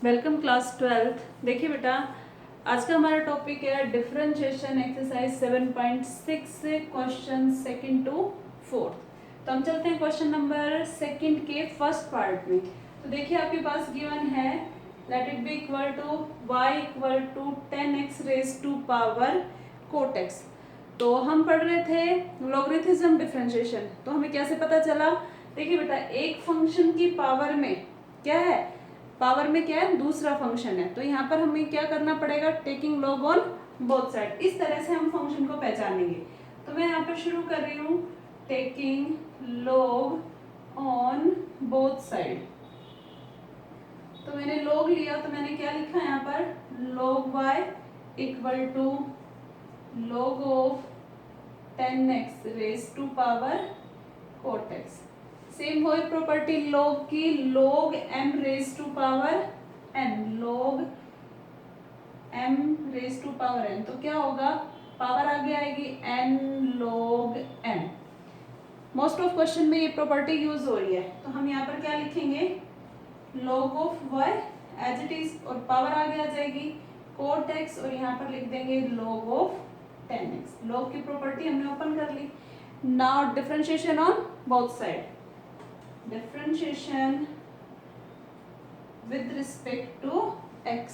Welcome class 12। देखिए बेटा, आज का हमारा टॉपिक है differentiation exercise 7.6 question second to fourth. तो हम चलते हैं क्वेश्चन नंबर सेकंड के फर्स्ट पार्ट में। तो देखिए आपके पास गिवन है let it be equal to y equal to 10x raise to power cot x। तो हम पढ़ रहे थे लॉगरिथमिज्म डिफरेंशिएशन। तो हमें कैसे पता चला? देखिए बेटा, एक फंक्शन की पावर में क्या है, पावर में क्या है, दूसरा फंक्शन है। तो यहाँ पर हमें क्या करना पड़ेगा, taking log on both side. इस तरह से हम फंक्शन को पहचानेंगे। तो मैं यहाँ पर शुरू कर रही हूँ, taking log on both side. तो मैंने लॉग लिया, तो मैंने क्या लिखा यहाँ पर, log y equal to log of 10x raise to power cot x। Same वही प्रॉपर्टी log की, log m raise to power n, log m raise to power n। तो क्या होगा, पावर आगे आएगी n log m। Most of question में ये property use हो रही है। तो हम यहाँ पर क्या लिखेंगे, log of y as it is, और पावर आगे आ जाएगी कोट x, और यहाँ पर लिख देंगे log ऑफ 10x। log की प्रॉपर्टी हमने ओपन कर ली। Now differentiation on both side, differentiation with respect to x,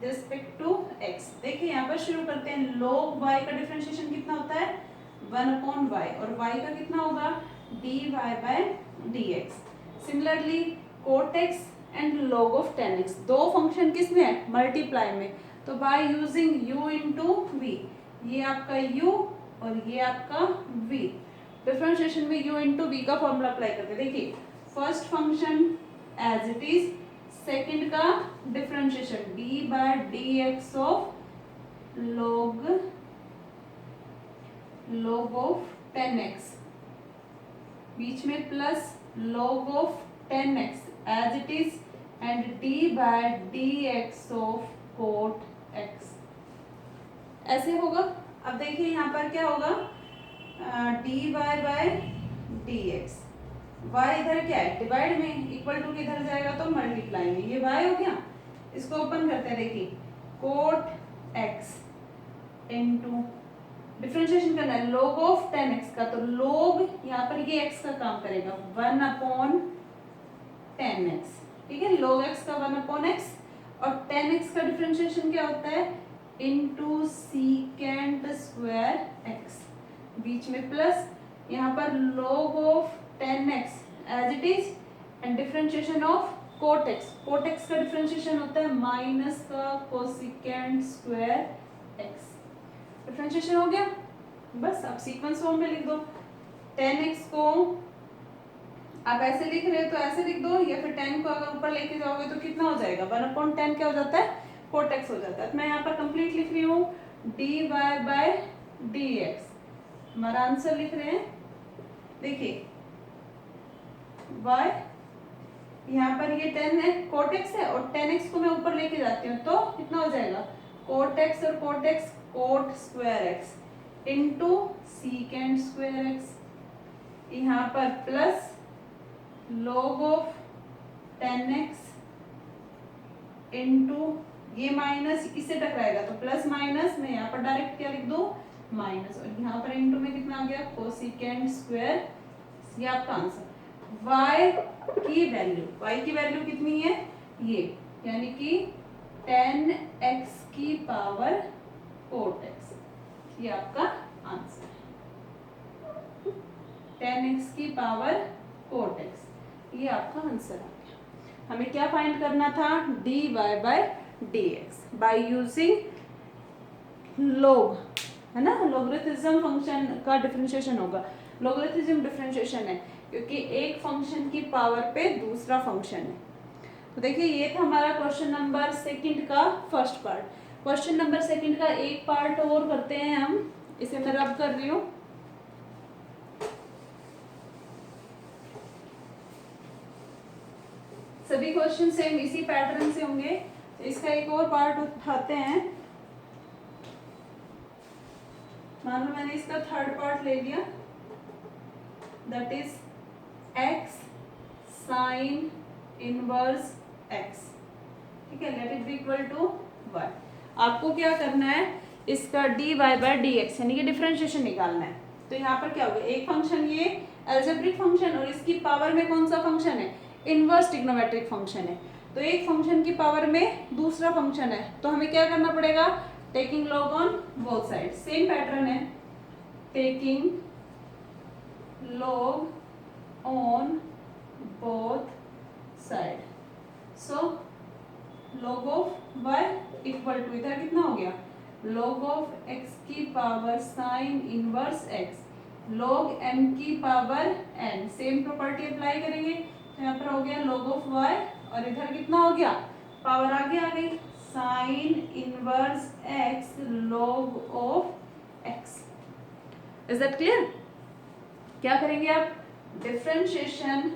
respect to x। देखिए यहाँ पर शुरू करते हैं, log y का डिफरेंशिएशन कितना होता है, 1/y, और y का कितना होगा, dy by dx। Similarly cot x and log of 10x, दो फंक्शन किस में है, मल्टीप्लाई में। तो by using u into v, ये आपका u और ये आपका v। डिफरेंशिएशन में u इंटू v का फॉर्मूला अप्लाई करते हैं। देखिए first function as it is, second का differentiation d by dx of log of 10x, बीच में plus log of 10x as it is, and d by dx of cot x। ऐसे होगा। अब देखिए यहाँ पर क्या होगा, dy बाय dx, y इधर क्या है, डिवाइड में, इक्वल टू किधर जाएगा, तो मल्टीप्लाई में। ये y हो गया, इसको ओपन करते हैं। देखिए कोट x इनटू, डिफरेंशिएशन करना है log ऑफ 10x का, तो log यहाँ पर ये x का काम करेगा, 1/10x। ठीक है, log x का 1/x, और 10x का डिफरेंशिएशन क्या होता है, इनटू सीकेंट स्क्वायर x, बीच में प्लस, यहाँ पर log of 10x as it is, and differentiation of cot x। Cot x का डिफरेंशिएशन होता है माइनस का कोसिकेंट स्क्वायर x। डिफरेंशिएशन हो गया। बस अब सीक्वेंस फॉर्म में लिख दो। 10x को आप ऐसे लिख रहे हो तो ऐसे लिख दो, या फिर 10 को अगर ऊपर लेके जाओगे तो कितना हो जाएगा, 1/10 क्या हो जाता है, कोट x हो जाता है। तो मैं यहाँ पर कंप्लीट लिख रही हूँ, dy बाय dx। हमारा आंसर लिख रहे हैं। देखिए y, यहाँ पर ये 10 है, कोट x है, और 10x को मैं ऊपर लेके जाती हूँ तो कितना हो जाएगा, कोट x और cot x, cot square x into secant square x, यहाँ पर plus log of 10x into, ये माइनस इससे टकराएगा तो प्लस माइनस, मैं यहाँ पर डायरेक्ट क्या लिख दूँ, माइनस, और यहाँ पर इनटू में कितना आ गया, कोसिकेंट स्क्वायर। ये आपका आंसर। y की वैल्यू कितनी है, ये, यानी कि 10x की पावर कोट x, ये आपका आंसर है। 10x की पावर कोट x, ये आपका आंसर आ गया। हमें क्या फाइंड करना था, dy by dx by using log, है ना, लॉगरिथमिज्म फंक्शन का डिफरेंशिएशन होगा। लॉगरिथमिज्म डिफरेंशिएशन है क्योंकि एक फंक्शन की पावर पे दूसरा फंक्शन है। तो देखिए ये था हमारा क्वेश्चन नंबर सेकंड का first part. Question number second का एक पार्ट और करते हैं हम, इसे मैं रब कर रही हूँ। सभी क्वेश्चन सेम इसी पैटर्न से होंगे। तो इसका एक और पार्ट उठाते हैं। मान लो मैंने इसका थर्ड पार्ट ले लिया, that is x sine inverse x। ठीक है, let it be equal to 1। आपको क्या करना है, इसका dy बाय dx यानी कि डिफरेंशिएशन निकालना है। तो यहाँ पर क्या होगा, एक फंक्शन ये अलजेब्रिक फंक्शन और इसकी पावर में कौन सा फंक्शन है, इनवर्स ट्रिग्नोमेट्रिक फंक्शन है। तो एक फंक्शन की पावर में दूसरा फंक्शन है, तो हमें क्या करना पड़ेगा, taking log on both side. Same pattern है, taking log on both side। so log of y equal to, इधर कितना हो गया, log of x की power sine inverse x log m की power n। Same property apply करेंगे, तो यहाँ पर हो गया log of y और इधर कितना हो गया, पावर आगे आ गई sine inverse x log of x। Is that clear. क्या करेंगे आप, differentiation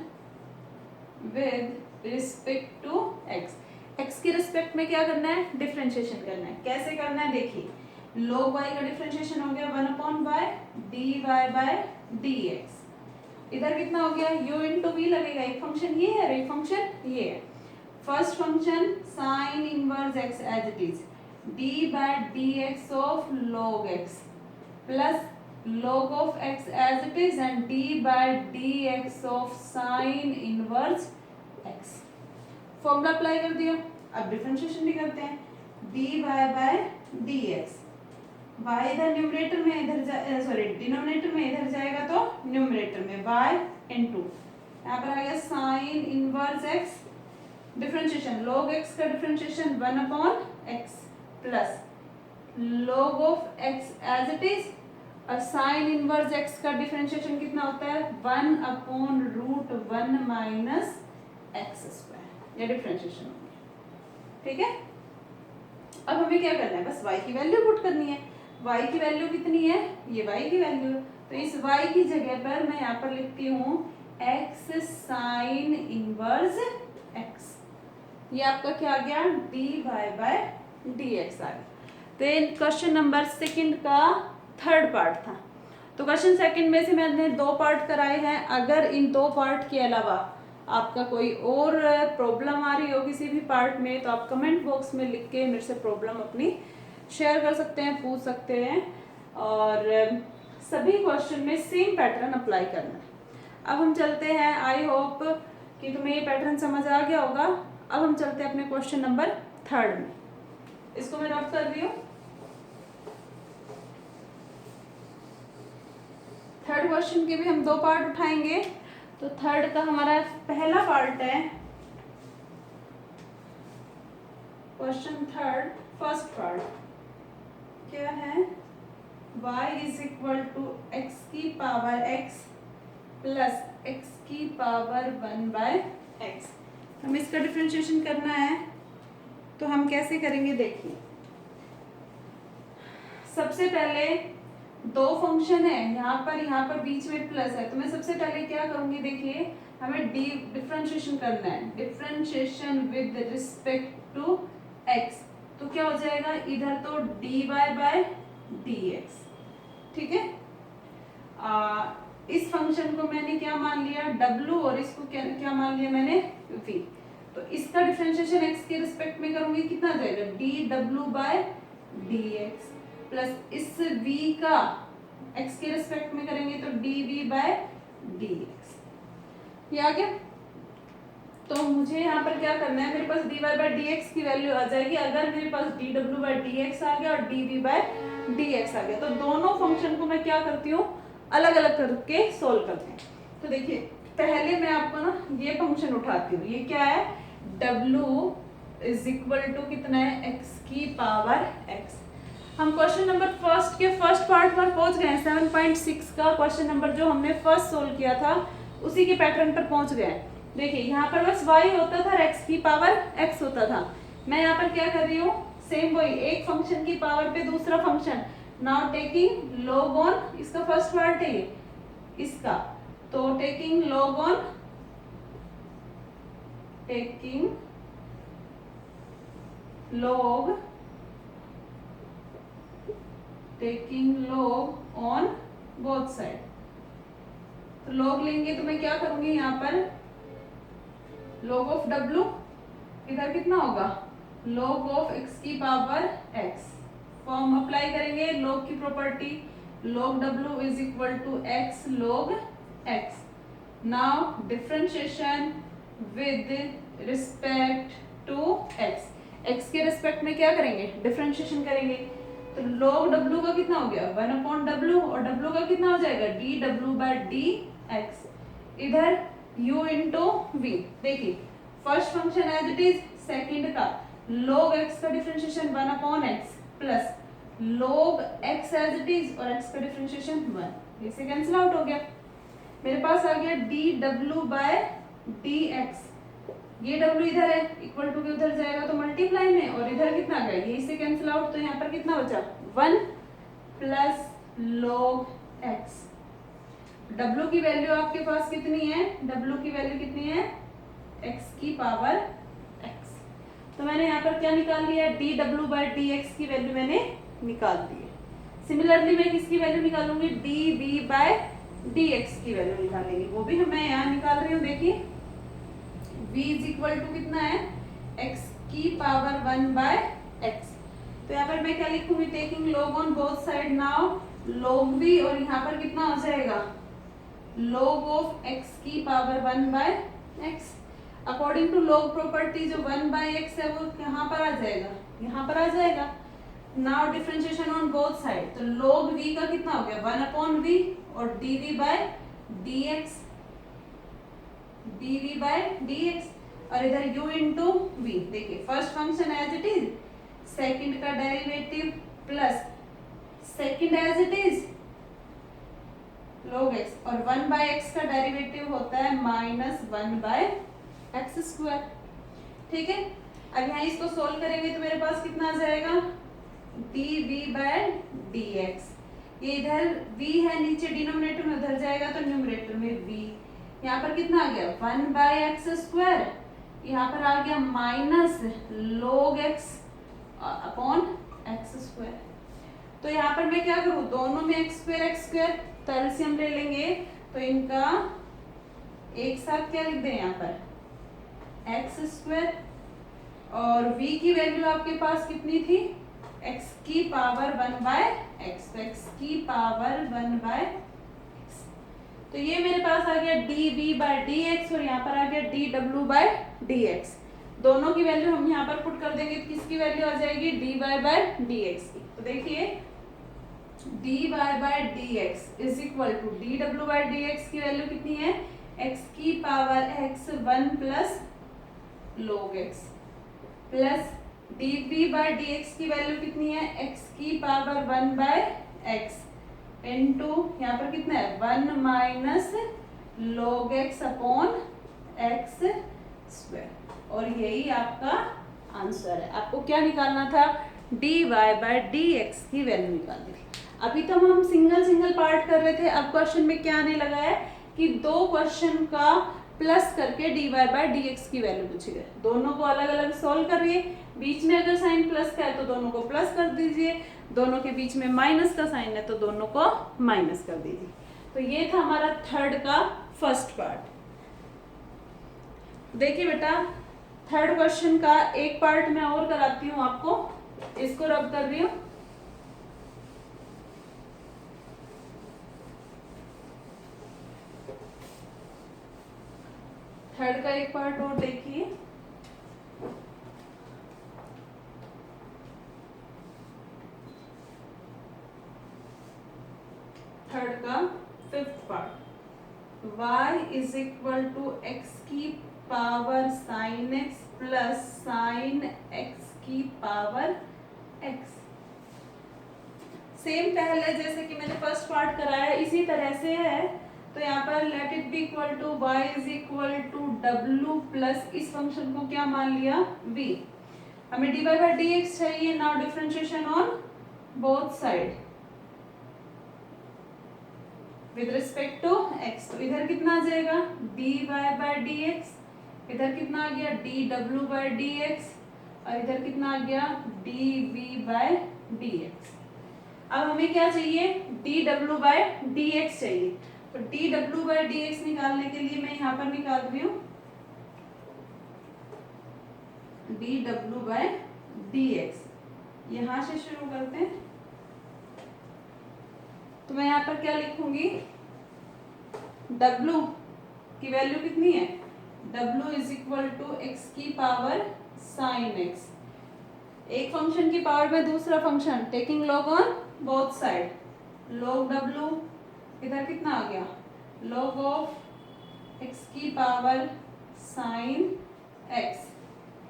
with respect to x। x के रिस्पेक्ट में क्या करना है, डिफरेंशिएशन करना है। कैसे करना है देखिए, log y का डिफरेंशिएशन हो गया 1/y dy बाय dx। इधर कितना हो गया, u इंटू v लगेगा, एक फंक्शन ये है और एक फंक्शन ये है। First function sine inverse x as it is d by dx of log x plus log of x as it is and d by dx of sin inverse x। Formula apply कर दिया, अब differentiation भी करते हैं, dy by dx, y इधर numerator में इधर sorry denominator में इधर जाएगा तो न्यूमरेटर में y इनटू यहाँ पर आ गया sin inverse x, differentiation log x का differentiation 1/x plus log of x as it is और साइन इनवर्स x का डिफरेंशिएशन कितना होता है, 1/√1 माइनस एक्स स्क्वायर, ये डिफरेंशिएशन हो गया। ठीक है, अब हमें क्या करना है, बस y की वैल्यू पुट करनी है। y की वैल्यू कितनी है, ये y की वैल्यू, तो इस y की जगह पर मैं यहाँ पर लिखती हूँ x साइन इनवर्स x। ये आपका क्या आ गया, dy बाय dx आ गया। तो क्वेश्चन नंबर सेकंड का थर्ड पार्ट था। तो क्वेश्चन सेकंड में से मैंने 2 पार्ट कराए हैं। अगर इन 2 पार्ट के अलावा आपका कोई और प्रॉब्लम आ रही हो किसी भी पार्ट में, तो आप कमेंट बॉक्स में लिख के मेरे से प्रॉब्लम अपनी शेयर कर सकते हैं, पूछ सकते हैं। और सभी क्वेश्चन में सेम पैटर्न अप्लाई करना है। अब हम चलते हैं, आई होप कि तुम्हें ये पैटर्न समझ आ गया होगा। अब हम चलते हैं अपने क्वेश्चन नंबर थर्ड में। इसको मैं रफ कर रही हूँ। थर्ड क्वेश्चन के भी हम 2 पार्ट उठाएंगे। तो थर्ड का हमारा पहला पार्ट है, क्वेश्चन थर्ड फर्स्ट पार्ट क्या है, y is equal to x की पावर x प्लस एक्स की पावर 1/x। हमें इसका डिफरेंशिएशन करना है, तो हम कैसे करेंगे देखिए। सबसे पहले 2 फंक्शन है, यहाँ पर बीच में प्लस है, तो मैं सबसे पहले क्या करूंगी देखिए, हमें डिफरेंशिएशन करना है, differentiation with respect to x। तो क्या हो जाएगा, इधर तो dy बाय dx। ठीक है, इस फंक्शन को मैंने क्या मान लिया, w, और इसको क्या मान लिया मैंने, v। तो इसका डिफरेंशिएशन x के रिस्पेक्ट में करूंगी, कितना जाएगा, dw बाय dx प्लस इस v का x के रिस्पेक्ट में करेंगे तो dv बाय dx। ये आ गया। तो मुझे यहाँ पर क्या करना है, मेरे पास dy बाय dx की वैल्यू आ जाएगी अगर मेरे पास dw बाय dx आ गया और dv बाय dx आ गया। तो दोनों फंक्शन को मैं क्या करती हूँ, अलग अलग करके सोल्व करते हैं। तो देखिए, पहले मैं आपको ना ये फंक्शन उठाती हूँ, ये क्या है, w इज इक्वल टू कितना है, x की पावर x। हम क्वेश्चन नंबर फर्स्ट के फर्स्ट पार्ट पर पहुंच गए हैं। 7.6 का क्वेश्चन नंबर जो हमने फर्स्ट सोल्व किया था उसी के पैटर्न पर पहुंच गए हैं। देखिए, यहाँ पर बस y होता था, x की पावर x होता था। मैं यहाँ पर क्या कर रही हूँ, सेम वही, एक फंक्शन की पावर पे दूसरा function. Now taking log on, इसका फर्स्ट पार्ट है ये, इसका, तो taking log on, taking log on both side. तो log लेंगे तो मैं क्या करूंगी, यहाँ पर log ऑफ w, इधर कितना होगा, log of x की पावर x। फॉर्म अप्लाई करेंगे log की property, log w is equal to x log x। Now differentiation with respect to x, x के रिस्पेक्ट में क्या करेंगे, डिफरेंशिएशन करेंगे। तो log w का कितना हो गया 1/w, और w का कितना हो जाएगा dw/dx। इधर u इंटू v। देखिए first function as it is, second का log x का differentiation 1/x plus log x as it is, और x का डिफरेंशिएशन 1, इसे कैंसिल आउट हो गया। मेरे पास आ गया dw/dx। ये w इधर है, इक्वल टू के उधर जाएगा तो मल्टीप्लाई में, और इधर कितना गया, ये इससे कैंसिल आउट, तो यहाँ पर कितना बचा 1 प्लस log x। w की वैल्यू आपके पास कितनी है, w की वैल्यू कितनी है x की पावर x। तो मैंने यहाँ पर क्या निकाल लिया, dw/dx की वैल्यू मैंने निकाल दी है। सिमिलरली मैं किसकी वैल्यू निकालूंगी, dv/dx की वैल्यू निकालेंगे, वो भी मैं यहाँ निकाल रही हूँ। देखिए v इज इक्वल टू कितना है x की पावर 1/x। तो यहाँ पर मैं क्या लिखूंगी, taking log on both side, now log v, और यहाँ पर कितना हो जाएगा log ऑफ x की power 1/x। According to log property जो 1/x है वो यहाँ पर आ जाएगा, यहाँ पर आ जाएगा। Now differentiation on both side, तो log v का कितना हो गया 1/v, और dv/dx, dv/dx, और इधर u इंटू v। देखिए first function as it is, second का derivative plus second as it is log x, और 1/x का डेरिवेटिव होता है -1/x²। ठीक है, अब यहाँ इसको सोल्व करेंगे तो मेरे पास कितना आ जाएगा dv/dx। ये इधर v है नीचे डिनोमिनेटर में, उधर जाएगा तो न्यूमरेटर में v। यहाँ पर कितना आ गया 1/x², यहाँ पर आ गया minus log x upon x²। तो यहाँ पर मैं क्या करूँ, दोनों में x² तो एलसीएम ले लेंगे, तो इनका एक साथ क्या लिख दें यहाँ पर x², और v की वैल्यू आपके पास कितनी थी x की पावर 1/x, तो x की पावर 1/x। तो ये मेरे पास आ गया dv/dx, और यहाँ पर आ गया dw/dx। दोनों की वैल्यू हम यहाँ पर पुट कर देंगे, तो किसकी वैल्यू आ जाएगी dy/dx की। तो देखिए dy/dx is equal to dw/dx की वैल्यू कितनी है x की power x 1 plus log x, plus dv/dx की वैल्यू कितनी है x की पावर 1/x इंटू यहाँ पर कितना है 1 minus log x upon x², और यही आपका आंसर है। आपको क्या निकालना था, dy/dx की वैल्यू निकालनी थी। अभी तो हम सिंगल पार्ट कर रहे थे, अब क्वेश्चन में क्या आने लगा है कि दो क्वेश्चन का प्लस करके dy/dx की वैल्यू पूछी गई। दोनों को अलग अलग सोल्व करिए, बीच में अगर साइन प्लस का है तो दोनों को प्लस कर दीजिए, दोनों के बीच में माइनस का साइन है तो दोनों को माइनस कर दीजिए। तो ये था हमारा थर्ड का फर्स्ट पार्ट। देखिए बेटा थर्ड क्वेश्चन का एक पार्ट मैं और कराती हूँ आपको, इसको रब कर रही हूँ। थर्ड का एक पार्ट और देखिए, थर्ड का fifth part, y is equal to x की power sine x plus sine x की पावर x। सेम पहले जैसे कि मैंने फर्स्ट पार्ट कराया इसी तरह से है, तो यहाँ पर let it be equal to y is equal to w plus इस फंक्शन को क्या मान लिया v। हमें dy/dx चाहिए, now differentiation on both side with respect to x। तो इधर कितना आ जाएगा dy/dx, इधर कितना आ गया dw/dx, और इधर कितना आ गया dv/dx। अब हमें क्या चाहिए dw/dx चाहिए, तो dw/dx निकालने के लिए मैं यहाँ पर निकाल रही हूँ dw/dx। dx। यहां से शुरू करते हैं, तो मैं यहाँ पर क्या लिखूंगी, w की वैल्यू कितनी है, w is equal to x की पावर साइन एक्स। एक फंक्शन की पावर में दूसरा function, taking log on both side, log w इधर कितना आ गया, log ऑफ एक्स की power sine x.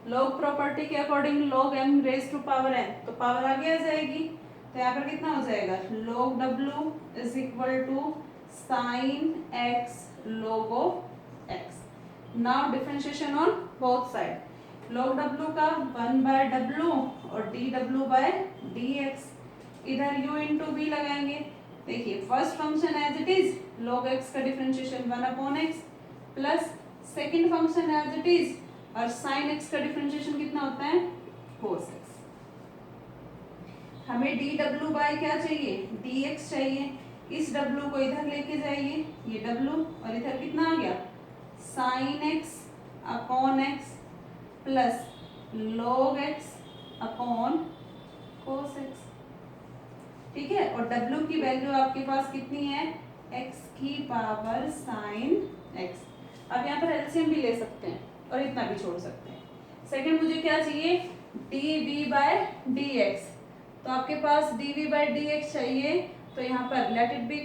log property के according log m raise to power n, तो पावर आगे आ जाएगी, तो यहाँ पर कितना हो जाएगा, log w is equal to sine x log of x। Now differentiation on both side, log w का 1/w और dw बाय dx, इधर u इंटू बी लगाएंगे। देखिए first function as it is log x का differentiation 1/x plus second function as it is, और sine x का differentiation कितना होता है, cos x। हमें dw बाय क्या चाहिए, dx चाहिए, इस w को इधर लेके जाइए, ये w और इधर कितना आ गया, sine x upon x plus log x upon cos x। ठीक है, और w की वैल्यू आपके पास कितनी है, x की पावर साइन x। अब यहाँ पर एलसीएम भी ले सकते हैं और इतना भी छोड़ सकते हैं। सेकंड मुझे क्या चाहिए, dv बाय dx, तो आपके पास dv बाय dx चाहिए, तो यहाँ पर let it be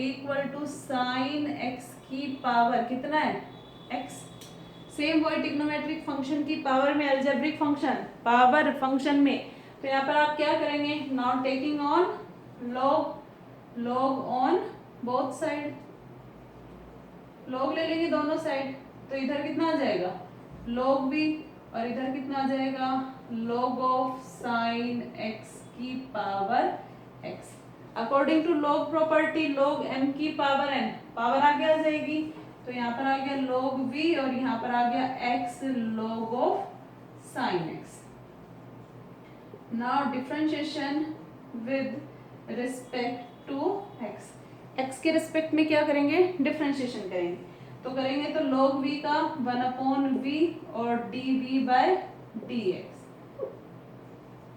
equal to sine x की पावर कितना है, x। सेम वही ट्रिग्नोमेट्रिक फंक्शन की पावर में अलजेब्रिक फंक्शन पावर फंक्शन में, तो यहाँ पर आप क्या करेंगे, now taking on log on both side, log ले लेंगे दोनों साइड, तो इधर कितना आ जाएगा, log v, और इधर कितना आ जाएगा, log ऑफ साइन x की power x। According to log property log m की पावर n, पावर आगे आ जाएगी, तो यहाँ पर आ गया log v और यहाँ पर आ गया x log of sine x। Now differentiation with respect to x, x के रिस्पेक्ट में क्या करेंगे, डिफरेंशिएशन करेंगे, तो करेंगे तो log v का 1/v और dv बाय dx।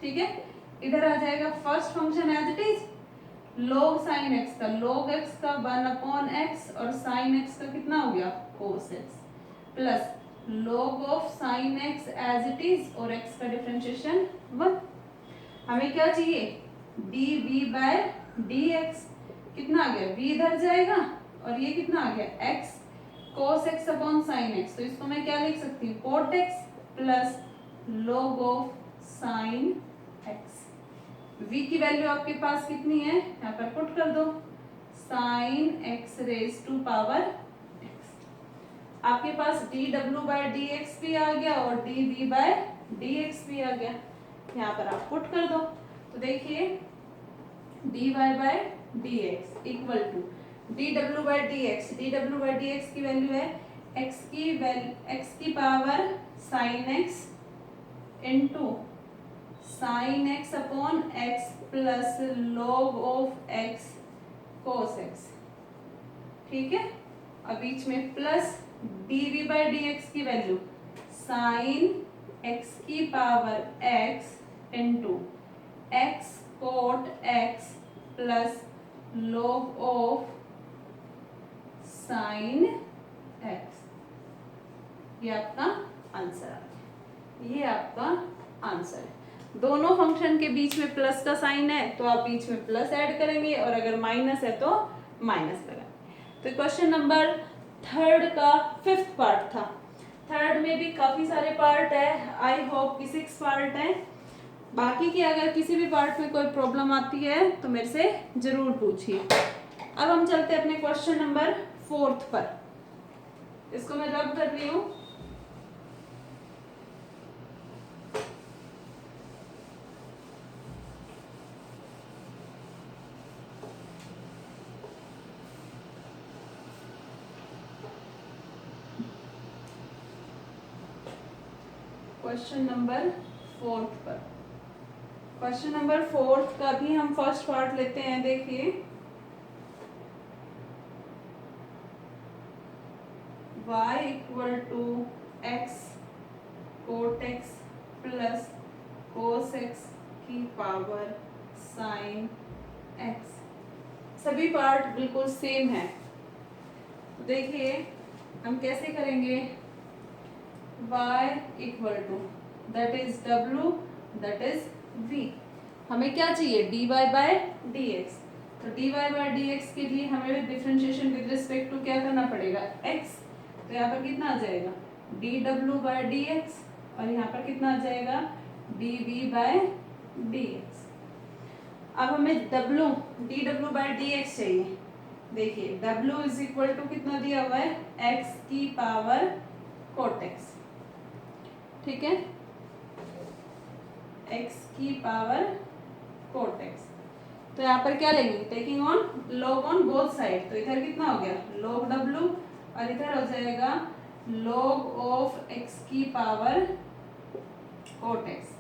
ठीक है, इधर आ जाएगा first function as it is, log sine x का, log x का 1/x और साइन x का कितना हो गया, cos x, plus log of sine x as it is और x का डिफरेंशिएशन 1। हमें क्या चाहिए, dv बाय dx, कितना आ गया, v इधर जाएगा और ये कितना आ गया, x cos x upon sine x, तो इसको मैं क्या लिख सकती हूँ, cot x plus log of sine x। v की वैल्यू आपके पास कितनी है, यहाँ पर पुट कर दो, sine x raise to power x। आपके पास dw बाय dx भी आ गया और dv बाय dx भी आ गया, यहाँ पर आप पुट कर दो, तो देखिए dy by dx equal to dw by dx की वैल्यू है x की power sine x into sine x upon x plus log of x cos x। ठीक है, अब बीच में प्लस dv बाय dx की वैल्यू साइन x की power x into x cot x plus log of sine x। ये आपका answer है, ये आपका आंसर है। दोनों फंक्शन के बीच में प्लस का साइन है तो आप बीच में प्लस ऐड करेंगे और अगर माइनस है तो माइनस लगाएंगे। तो क्वेश्चन नंबर थर्ड का फिफ्थ पार्ट था। थर्ड में भी काफी सारे पार्ट है, आई होप कि 6 पार्ट है। बाकी की अगर किसी भी पार्ट में कोई प्रॉब्लम आती है तो मेरे से जरूर पूछिए। अब हम चलते हैं अपने क्वेश्चन नंबर फोर्थ पर। इसको मैं रब कर रही हूँ। क्वेश्चन नंबर फोर्थ पर, क्वेश्चन नंबर फोर्थ का भी हम फर्स्ट पार्ट लेते हैं। देखिए y equal to x cot x plus power sine x, सभी पार्ट बिल्कुल सेम है। तो देखिए हम कैसे करेंगे, y equal to that is w that is v, हमें क्या चाहिए dy बाय dx। तो dy बाय dx के लिए हमें डिफरेंशिएशन विद रिस्पेक्ट टू क्या करना पड़ेगा x, तो यहाँ पर कितना आ जाएगा dw बाय dx और यहाँ पर कितना आ जाएगा dv बाय dx। अब हमें dw बाय dx चाहिए। देखिए w इज इक्वल टू कितना दिया हुआ है x की पावर cot x, ठीक है, x की पावर cot x। तो यहाँ पर क्या लेंगे taking on log on both side, तो इधर कितना हो गया log w और इधर हो जाएगा log ऑफ x की power cot x।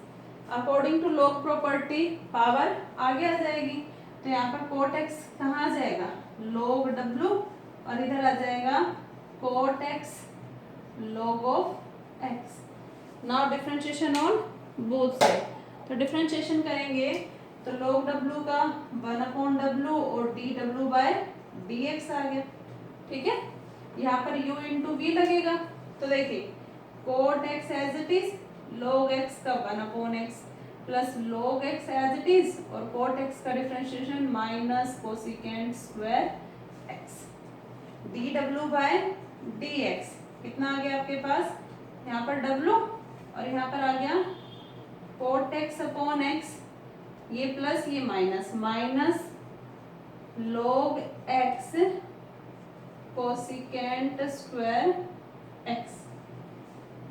According to log property power आगे आ जाएगी, तो यहाँ पर cot x कहाँ आ जाएगा log w और इधर आ जाएगा cot x log of x। Now differentiation on both side, तो डिफरेंशिएशन करेंगे तो log w का 1/w और dw बाय dx आ गया, ठीक है। यहाँ पर u इंटू वी लगेगा, तो देखिए cot x as it is, log x का 1/x plus log x as it is और cot x का differentiation minus cosecant square x, dw by dx कितना आ गया आपके पास, यहाँ पर w और यहाँ पर आ गया cot x अपॉन x, ये प्लस ये minus, minus log x cosecant square x,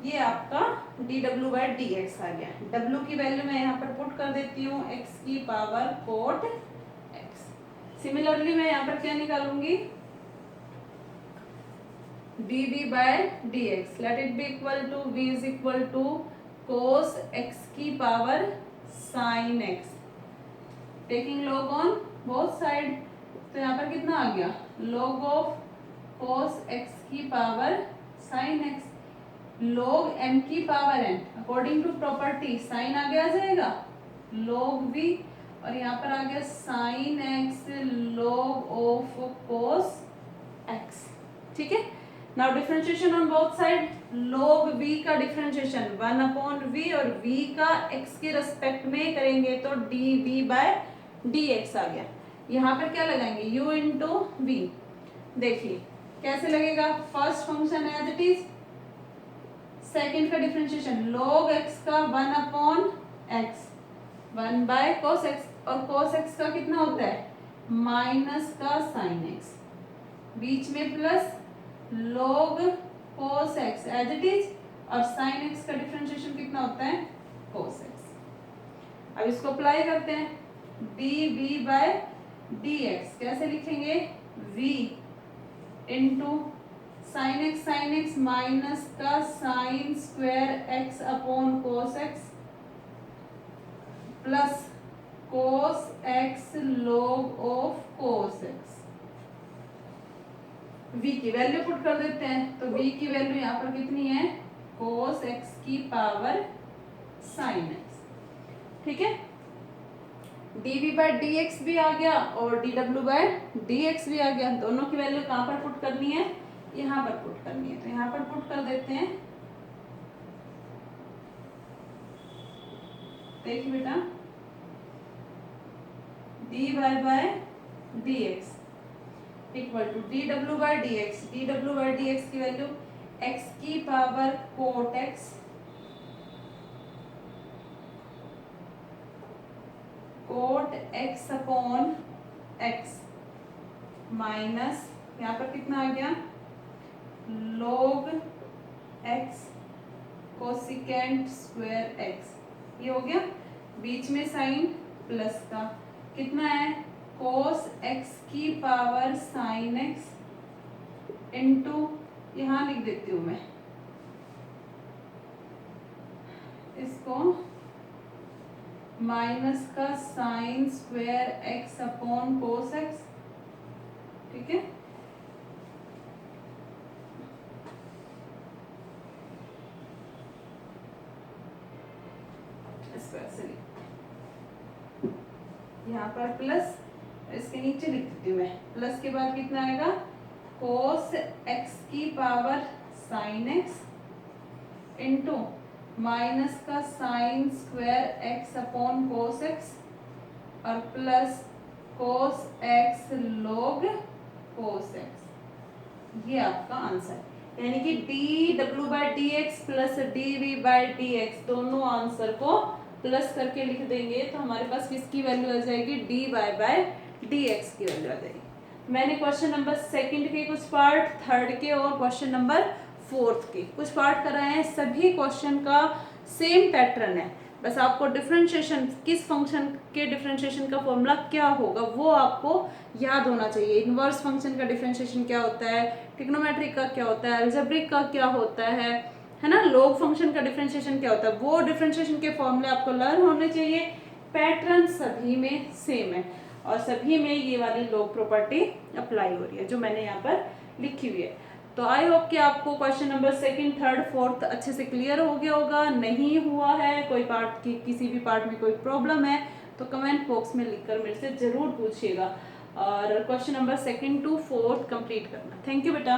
ये आपका dw बाय dx आ गया। w की वैल्यू मैं यहाँ पर पुट कर देती हूँ x की पावर cot x। सिमिलरली मैं यहाँ पर क्या निकालूंगी dv by dx, let it be equal to v is equal to cos x की power sin x, taking log on both side, तो यहाँ पर कितना आ गया log ऑफ cos x की power sin x, log m की power n, according to property sine आगे आ जाएगा log v और यहाँ पर आ गया sin x log of cos x, ठीक है। Now differentiation on both side, log v का डिफरेंशिएशन 1/v और v का x के रेस्पेक्ट में करेंगे तो dv बाय dx आ गया। यहाँ पर क्या लगाएंगे u इंटू v, देखिए कैसे लगेगा, first function as it is, second का डिफरेंशिएशन log x का 1/x 1/cos x और cos x का कितना होता है माइनस का sin x, बीच में plus log cos x as it is और sin x का डिफरेंशिएशन कितना होता है cos x। अब इसको अप्लाई करते हैं, dv बाय dx कैसे लिखेंगे v into sin x minus का sine square x upon cos x plus cos x log of cos x। v की वैल्यू पुट कर देते हैं, तो v की वैल्यू यहाँ पर कितनी है cos x की पावर sin x, ठीक है। dv बाय dx भी आ गया और dw बाय dx भी आ गया, दोनों की वैल्यू कहाँ पर पुट करनी है यहाँ पर पुट करनी है, तो यहाँ पर पुट कर देते हैं। देखिए बेटा dy by dx equal to dw by dx, dw by dx की वैल्यू x की power cot x cot x upon x minus यहाँ पर कितना आ गया log x cosecant square x, ये हो गया, बीच में साइन प्लस का कितना है cos x की पावर sin x इंटू यहाँ लिख देती हूँ मैं इसको माइनस का sine square x upon cos x, ठीक है। इसको ऐसे लिख, यहाँ पर प्लस, इसके नीचे लिख देती हूँ मैं, प्लस के बाद कितना आएगा कोस एक्स की power sine X into minus का sine square X upon cos X और plus cos X log cos X. ये आपका आंसर, यानी कि D W by D X plus D V by D X दोनों answer को plus करके लिख देंगे तो हमारे पास किसकी वैल्यू आ जाएगी, d y by D x की वैल्यू आ जाएगी। मैंने क्वेश्चन नंबर सेकंड के कुछ पार्ट, थर्ड के और क्वेश्चन नंबर फोर्थ के कुछ पार्ट कराए हैं। सभी क्वेश्चन का सेम पैटर्न है, बस आपको डिफरेंशिएशन, किस फंक्शन के डिफरेंशिएशन का फॉर्मूला क्या होगा वो आपको याद होना चाहिए। इनवर्स फंक्शन का डिफरेंशिएशन क्या होता है, ट्रिग्नोमेट्रिक का क्या होता है, अलजेब्रिक का क्या होता है ना, लॉग फंक्शन का डिफरेंशिएशन क्या होता है, वो डिफरेंशिएशन के फॉर्मूले आपको लर्न होने चाहिए। पैटर्न सभी में सेम है और सभी में ये वाली लॉग प्रॉपर्टी अप्लाई हो रही है जो मैंने यहाँ पर लिखी हुई है। तो आई होप कि आपको question number second, third, fourth अच्छे से क्लियर हो गया होगा। नहीं हुआ है, कोई पार्ट की किसी भी पार्ट में कोई प्रॉब्लम है तो कमेंट बॉक्स में लिखकर मेरे से जरूर पूछिएगा और question number second to fourth complete करना। थैंक यू बेटा।